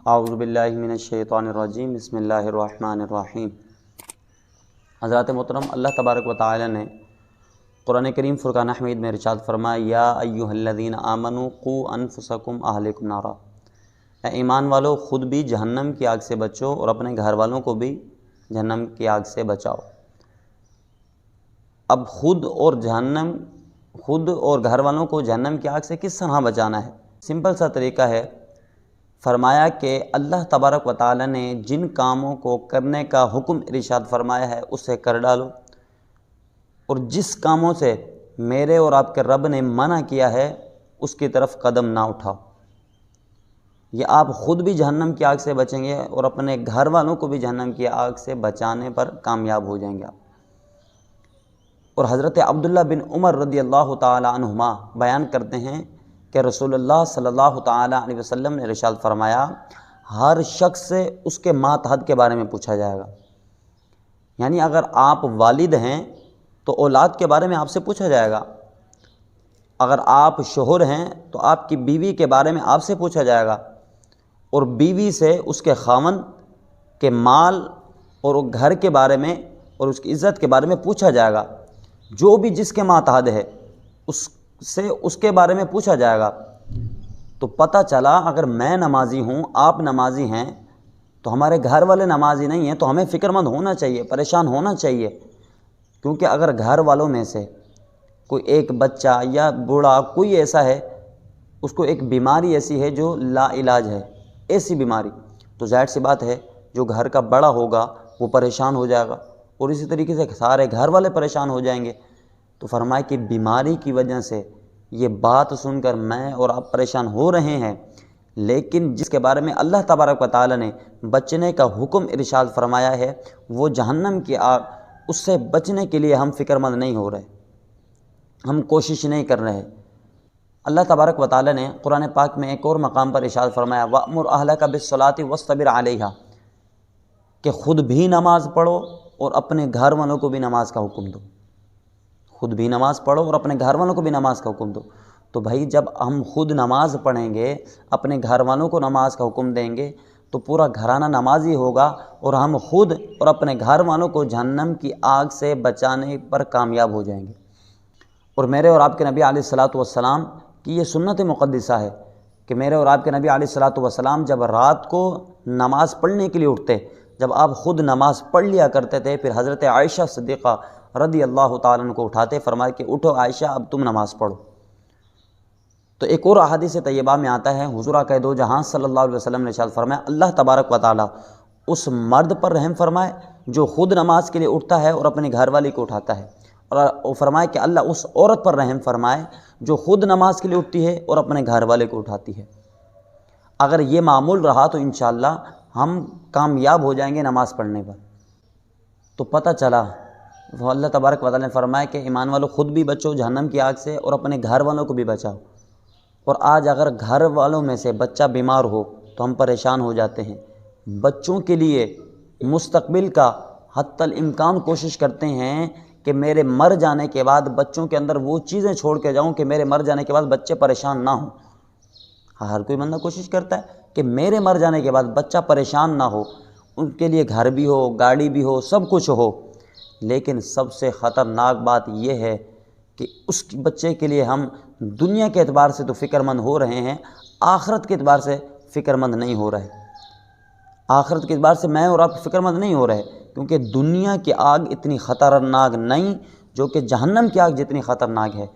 اعوذ باللہ من الشیطان الرجیم، بسم اللہ الرحمن الرحیم۔ حضرات محترم، اللہ تبارک و تعالی نے قرآن کریم فرقان حمید میں ارشاد فرمایا، یا ایھا الذین آمنوا قوا انفسکم اہلکم نارا، اے ایمان والو خود بھی جہنم کی آگ سے بچو اور اپنے گھر والوں کو بھی جہنم کی آگ سے بچاؤ۔ اب خود اور گھر والوں کو جہنم کی آگ سے کس طرح بچانا ہے؟ سمپل سا طریقہ ہے، فرمایا کہ اللہ تبارک و تعالی نے جن کاموں کو کرنے کا حکم ارشاد فرمایا ہے اسے کر ڈالو، اور جس کاموں سے میرے اور آپ کے رب نے منع کیا ہے اس کی طرف قدم نہ اٹھاؤ۔ یہ آپ خود بھی جہنم کی آگ سے بچیں گے اور اپنے گھر والوں کو بھی جہنم کی آگ سے بچانے پر کامیاب ہو جائیں گے آپ۔ اور حضرت عبداللہ بن عمر رضی اللہ تعالی عنہما بیان کرتے ہیں کہ رسول اللہ صلی اللہ تعالی علیہ وسلم نے ارشاد فرمایا، ہر شخص سے اس کے ماتحت کے بارے میں پوچھا جائے گا۔ یعنی اگر آپ والد ہیں تو اولاد کے بارے میں آپ سے پوچھا جائے گا، اگر آپ شوہر ہیں تو آپ کی بیوی کے بارے میں آپ سے پوچھا جائے گا، اور بیوی سے اس کے خاوند کے مال اور گھر کے بارے میں اور اس کی عزت کے بارے میں پوچھا جائے گا۔ جو بھی جس کے ماتحت ہے اس سے اس کے بارے میں پوچھا جائے گا۔ تو پتہ چلا اگر میں نمازی ہوں، آپ نمازی ہیں، تو ہمارے گھر والے نمازی نہیں ہیں، تو ہمیں فکر مند ہونا چاہیے، پریشان ہونا چاہیے، کیونکہ اگر گھر والوں میں سے کوئی ایک بچہ یا بوڑھا کوئی ایسا ہے، اس کو ایک بیماری ایسی ہے جو لا علاج ہے، ایسی بیماری، تو ظاہر سی بات ہے جو گھر کا بڑا ہوگا وہ پریشان ہو جائے گا، اور اسی طریقے سے سارے گھر والے پریشان ہو جائیں گے۔ تو فرمایا کہ بیماری کی وجہ سے یہ بات سن کر میں اور آپ پریشان ہو رہے ہیں، لیکن جس کے بارے میں اللہ تبارک و تعالی نے بچنے کا حکم ارشاد فرمایا ہے وہ جہنم کی آگ، اس سے بچنے کے لیے ہم فکر مند نہیں ہو رہے، ہم کوشش نہیں کر رہے۔ اللہ تبارک و تعالی نے قرآن پاک میں ایک اور مقام پر ارشاد فرمایا، وَأْمُرْ أَهْلَكَ بِالصَّلَاةِ وَاصْطَبِرْ عَلَيْهَا، کہ خود بھی نماز پڑھو اور اپنے گھر والوں کو بھی نماز کا حکم دو۔ خود بھی نماز پڑھو اور اپنے گھر والوں کو بھی نماز کا حکم دو۔ تو بھائی جب ہم خود نماز پڑھیں گے، اپنے گھر والوں کو نماز کا حکم دیں گے، تو پورا گھرانہ نمازی ہوگا، اور ہم خود اور اپنے گھر والوں کو جہنم کی آگ سے بچانے پر کامیاب ہو جائیں گے۔ اور میرے اور آپ کے نبی علیہ الصلوۃ والسلام کی یہ سنت مقدسہ ہے کہ میرے اور آپ کے نبی علیہ الصلوۃ والسلام جب رات کو نماز پڑھنے کے لیے اٹھتے، جب آپ خود نماز پڑھ لیا کرتے تھے، پھر حضرت عائشہ صدیقہ رضی اللہ تعالیٰ عنہ کو اٹھاتے، فرمایا کہ اٹھو عائشہ اب تم نماز پڑھو۔ تو ایک اور احادیث طیبہ میں آتا ہے، حضور آقا دو جہاں صلی اللہ علیہ وسلم نے ارشاد فرمایا، اللہ تبارک و تعالیٰ اس مرد پر رحم فرمائے جو خود نماز کے لیے اٹھتا ہے اور اپنے گھر والی کو اٹھاتا ہے، اور فرمائے کہ اللہ اس عورت پر رحم فرمائے جو خود نماز کے لیے اٹھتی ہے اور اپنے گھر والے کو اٹھاتی ہے۔ اگر یہ معمول رہا تو انشاءاللہ ہم کامیاب ہو جائیں گے نماز پڑھنے پر۔ تو پتہ چلا وہ اللہ تبارک و تعالیٰ نے فرمایا کہ ایمان والوں خود بھی بچو جہنم کی آگ سے اور اپنے گھر والوں کو بھی بچاؤ۔ اور آج اگر گھر والوں میں سے بچہ بیمار ہو تو ہم پریشان ہو جاتے ہیں، بچوں کے لیے مستقبل کا حتی الامکان کوشش کرتے ہیں کہ میرے مر جانے کے بعد بچوں کے اندر وہ چیزیں چھوڑ کے جاؤں کہ میرے مر جانے کے بعد بچے پریشان نہ ہوں۔ ہر کوئی بندہ کوشش کرتا ہے کہ میرے مر جانے کے بعد بچہ پریشان نہ ہو، ان کے لیے گھر بھی ہو، گاڑی بھی ہو، سب کچھ ہو۔ لیکن سب سے خطرناک بات یہ ہے کہ اس بچے کے لیے ہم دنیا کے اعتبار سے تو فکر مند ہو رہے ہیں، آخرت کے اعتبار سے فکر مند نہیں ہو رہے۔ آخرت کے اعتبار سے میں اور آپ فکر مند نہیں ہو رہے، کیونکہ دنیا کی آگ اتنی خطرناک نہیں جو کہ جہنم کی آگ جتنی خطرناک ہے۔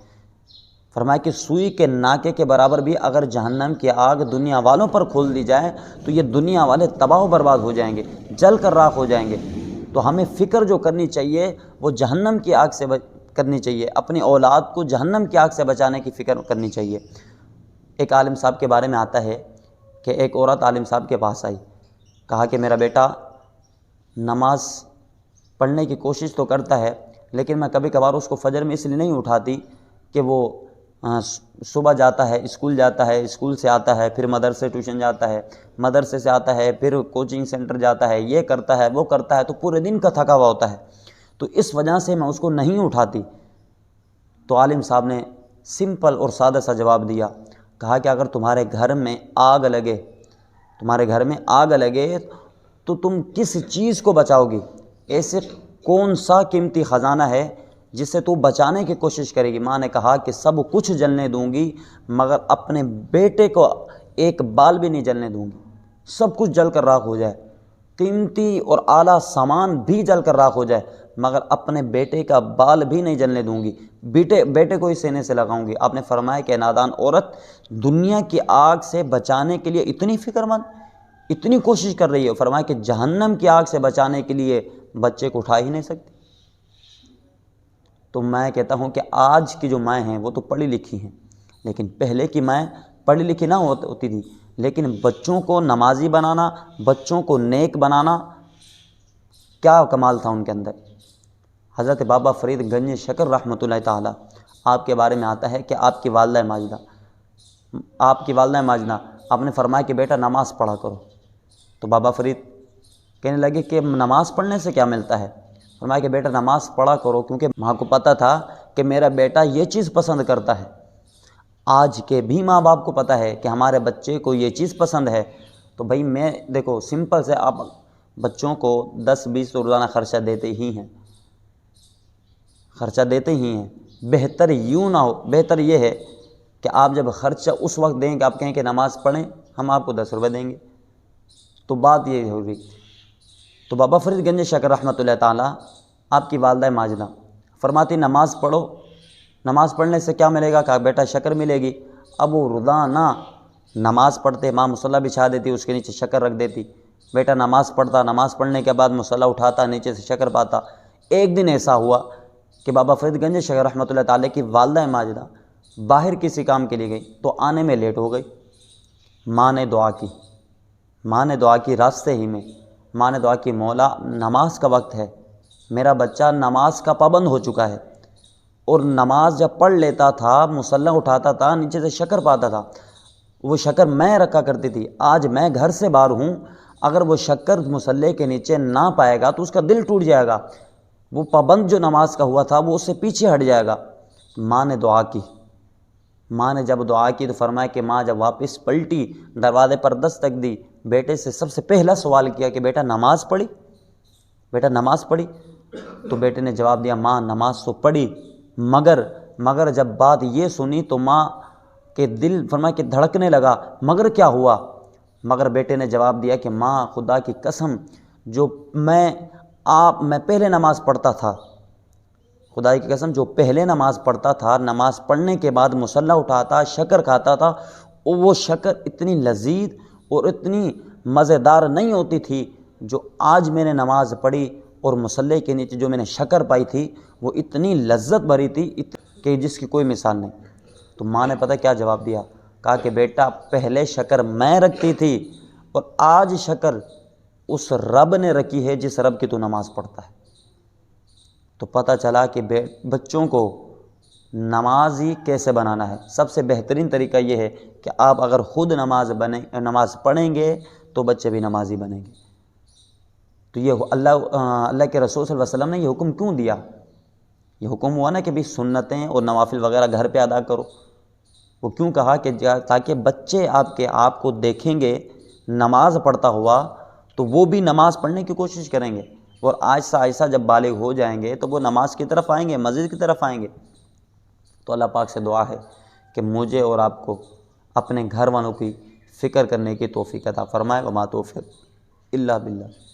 فرمایا کہ سوئی کے ناکے کے برابر بھی اگر جہنم کی آگ دنیا والوں پر کھول دی جائے تو یہ دنیا والے تباہ و برباد ہو جائیں گے، جل کر راکھ ہو جائیں گے۔ تو ہمیں فکر جو کرنی چاہیے وہ جہنم کی آگ سے کرنی چاہیے، اپنی اولاد کو جہنم کی آگ سے بچانے کی فکر کرنی چاہیے۔ ایک عالم صاحب کے بارے میں آتا ہے کہ ایک عورت عالم صاحب کے پاس آئی، کہا کہ میرا بیٹا نماز پڑھنے کی کوشش تو کرتا ہے، لیکن میں کبھی کبھار اس کو فجر میں اس لیے نہیں اٹھاتی کہ وہ صبح جاتا ہے، اسکول جاتا ہے، اسکول سے آتا ہے، پھر مدرسے ٹیوشن جاتا ہے، مدرسے سے آتا ہے، پھر کوچنگ سینٹر جاتا ہے، یہ کرتا ہے وہ کرتا ہے، تو پورے دن کا تھکا ہوا ہوتا ہے، تو اس وجہ سے میں اس کو نہیں اٹھاتی۔ تو عالم صاحب نے سمپل اور سادہ سا جواب دیا، کہا کہ اگر تمہارے گھر میں آگ لگے تمہارے گھر میں آگ لگے تو تم کس چیز کو بچاؤ گی؟ ایسے کون سا قیمتی خزانہ ہے جسے تو بچانے کی کوشش کرے گی؟ ماں نے کہا کہ سب کچھ جلنے دوں گی مگر اپنے بیٹے کو ایک بال بھی نہیں جلنے دوں گی۔ سب کچھ جل کر راکھ ہو جائے، قیمتی اور اعلیٰ سامان بھی جل کر راکھ ہو جائے، مگر اپنے بیٹے کا بال بھی نہیں جلنے دوں گی، بیٹے کو ہی سینے سے لگاؤں گی۔ آپ نے فرمایا کہ نادان عورت دنیا کی آگ سے بچانے کے لیے اتنی فکر مند، اتنی کوشش کر رہی ہے، فرمایا کہ جہنم کی آگ سے بچانے کے لیے بچے کو اٹھا ہی نہیں سکتی۔ تو میں کہتا ہوں کہ آج کی جو مائیں ہیں وہ تو پڑھی لکھی ہیں، لیکن پہلے کی مائیں پڑھی لکھی نہ ہوتی تھی، لیکن بچوں کو نمازی بنانا، بچوں کو نیک بنانا، کیا کمال تھا ان کے اندر۔ حضرت بابا فرید گنج شکر رحمۃ اللہ تعالیٰ، آپ کے بارے میں آتا ہے کہ آپ کی والدہ ماجدہ آپ نے فرمایا کہ بیٹا نماز پڑھا کرو۔ تو بابا فرید کہنے لگے کہ نماز پڑھنے سے کیا ملتا ہے؟ فرمایا کہ بیٹا نماز پڑھا کرو، کیونکہ ماں کو پتہ تھا کہ میرا بیٹا یہ چیز پسند کرتا ہے۔ آج کے بھی ماں باپ کو پتہ ہے کہ ہمارے بچے کو یہ چیز پسند ہے، تو بھائی میں دیکھو سمپل سے آپ بچوں کو 10-20 روزانہ خرچہ دیتے ہی ہیں، بہتر یوں نہ ہو، بہتر یہ ہے کہ آپ جب خرچہ اس وقت دیں کہ آپ کہیں کہ نماز پڑھیں، ہم آپ کو 10 روپے دیں گے، تو بات یہ ہوگی۔ تو بابا فرید گنج شکر رحمۃ اللہ تعالیٰ، آپ کی والدہ ماجدہ فرماتی نماز پڑھو، نماز پڑھنے سے کیا ملے گا؟ کہا بیٹا شکر ملے گی۔ اب وہ روزانہ نماز پڑھتے، ماں مصلی بچھا دیتی، اس کے نیچے شکر رکھ دیتی، بیٹا نماز پڑھتا، نماز پڑھنے کے بعد مصلی اٹھاتا، نیچے سے شکر پاتا۔ ایک دن ایسا ہوا کہ بابا فرید گنج شکر رحمۃ اللہ تعالیٰ کی والدہ ماجدہ باہر کسی کام کے لیے گئی تو آنے میں لیٹ ہو گئی۔ ماں نے دعا کی راستے ہی میں، ماں نے دعا کی مولا نماز کا وقت ہے، میرا بچہ نماز کا پابند ہو چکا ہے، اور نماز جب پڑھ لیتا تھا، مصلی اٹھاتا تھا، نیچے سے شکر پاتا تھا، وہ شکر میں رکھا کرتی تھی، آج میں گھر سے باہر ہوں، اگر وہ شکر مصلی کے نیچے نہ پائے گا تو اس کا دل ٹوٹ جائے گا، وہ پابند جو نماز کا ہوا تھا وہ اس سے پیچھے ہٹ جائے گا۔ ماں نے دعا کی، ماں نے جب دعا کی تو فرمایا کہ ماں جب واپس پلٹی، دروازے پر دستک دی، بیٹے سے سب سے پہلا سوال کیا کہ بیٹا نماز پڑھی؟ تو بیٹے نے جواب دیا ماں نماز تو پڑھی، مگر جب بات یہ سنی تو ماں کے دل فرمایا کہ دھڑکنے لگا، مگر کیا ہوا؟ مگر بیٹے نے جواب دیا کہ ماں خدا کی قسم، جو میں پہلے نماز پڑھتا تھا، خدا کی قسم جو پہلے نماز پڑھتا تھا، نماز پڑھنے کے بعد مصلی اٹھاتا، شکر کھاتا تھا، وہ شکر اتنی لذیذ اور اتنی مزیدار نہیں ہوتی تھی جو آج میں نے نماز پڑھی اور مصلی کے نیچے جو میں نے شکر پائی تھی، وہ اتنی لذت بھری تھی کہ جس کی کوئی مثال نہیں۔ تو ماں نے پتہ کیا جواب دیا؟ کہا کہ بیٹا پہلے شکر میں رکھتی تھی اور آج شکر اس رب نے رکھی ہے جس رب کی تو نماز پڑھتا ہے۔ تو پتہ چلا کہ بچوں کو نمازی کیسے بنانا ہے۔ سب سے بہترین طریقہ یہ ہے کہ آپ اگر خود نماز پڑھیں گے تو بچے بھی نمازی بنیں گے۔ تو یہ اللہ کے رسول صلی اللہ علیہ وسلم نے یہ حکم کیوں دیا؟ یہ حکم ہوا نا کہ بھی سنتیں اور نوافل وغیرہ گھر پہ ادا کرو۔ وہ کیوں کہا کہ تاکہ بچے آپ کو دیکھیں گے نماز پڑھتا ہوا تو وہ بھی نماز پڑھنے کی کوشش کریں گے، اور آہستہ آہستہ جب بالغ ہو جائیں گے تو وہ نماز کی طرف آئیں گے، مسجد کی طرف آئیں گے۔ تو اللہ پاک سے دعا ہے کہ مجھے اور آپ کو اپنے گھر والوں کی فکر کرنے کی توفیق عطا فرمائے۔ وما توفیق الا باللہ۔